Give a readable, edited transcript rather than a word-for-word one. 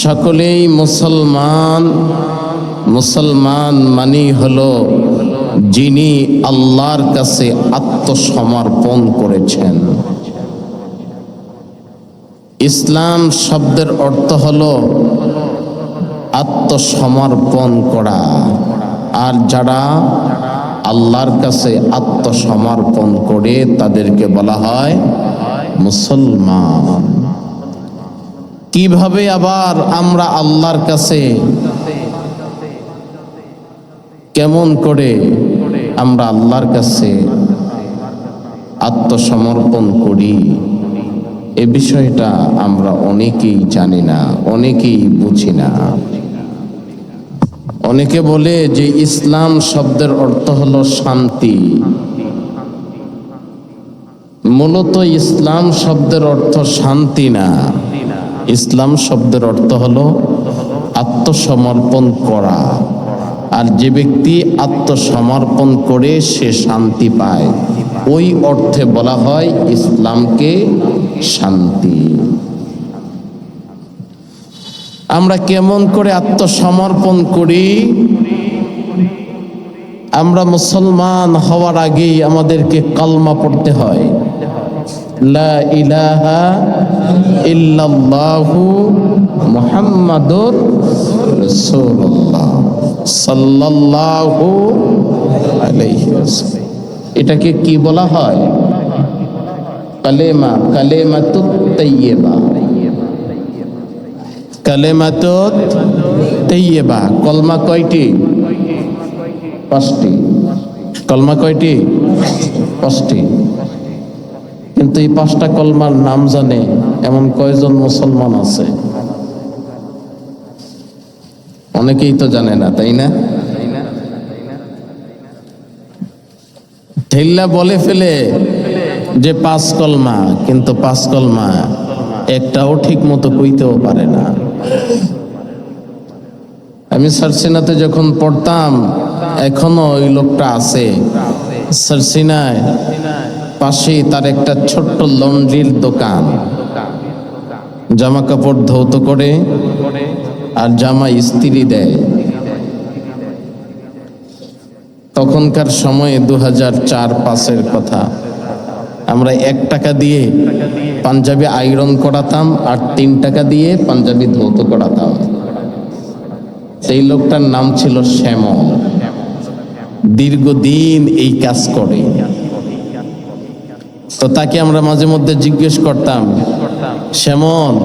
সকলেই মুসলমান। মুসলমান মানি হলো যিনি আল্লাহর কাছে আত্মসমর্পণ করেছেন। ইসলাম শব্দের অর্থ হলো আত্মসমর্পণ করা, আর যারা আল্লাহর কাছে আত্মসমর্পণ করে তাদেরকে বলা হয় মুসলমান। কিভাবে আবার আমরা আল্লাহর কাছে, কেমন করে আমরা আল্লাহর কাছে আত্মসমর্পণ করি, এ বিষয়টা আমরা অনেকেই জানি না, অনেকেই বুঝি না। অনেকে বলে যে ইসলাম শব্দের অর্থ হলো শান্তি। মূলত ইসলাম শব্দের অর্থ শান্তি না, ইসলাম শব্দের অর্থ হলো আত্মসমর্পণ করা। আর যে ব্যক্তি আত্মসমর্পণ করে সে শান্তি পায়, ওই অর্থে বলা হয় ইসলামকে শান্তি। আমরা কেমন করে আত্মসমর্পণ করি? আমরা মুসলমান হওয়ার আগেই আমাদেরকে কালমা পড়তে হয়, লা ইলাহা ইল্লাল্লাহু মুহাম্মাদুর রাসূলুল্লাহ সাল্লাল্লাহু আলাইহি ওয়াসাল্লাম। এটাকে কি বলা হয়? কালেমা, কালেমাতুত তাইয়্যিবা। কালেমাতুত তাইয়্যিবা। কলমা কয়টি? 5টি। কলমা কয়টি? 5টি। কিন্তু এই 5টা কলমার নাম জানে এমন কয়জন মুসলমান আছে? অনেকেই তো জানে না, তাই না? ঠেল্লা বলে ফেলে যে 5 কলমা, কিন্তু 5 কলমা একটাও ঠিক মতো কইতেও পারে না। আমি সারসিনাতে যখন পড়তাম, এখনো ওই লোকটা আছে সারসিনায়, পাশেই তার একটা ছোট্ট লন্ড্রির দোকান, জামা কাপড় ধৌত করে আর জামা ইস্ত্রি দেয়। তখনকার সময়ে 2004-05-এর কথা। আমরা 1 টাকা দিয়ে পাঞ্জাবি আয়রন করাতাম আর 3 টাকা দিয়ে পাঞ্জাবি ধৌত করাতাম। সেই লোকটার নাম ছিল শ্যামল। দীর্ঘদিন এই কাজ করে। তো তাকে আমরা মাঝে মধ্যে জিজ্ঞেস করতাম, শ্যামল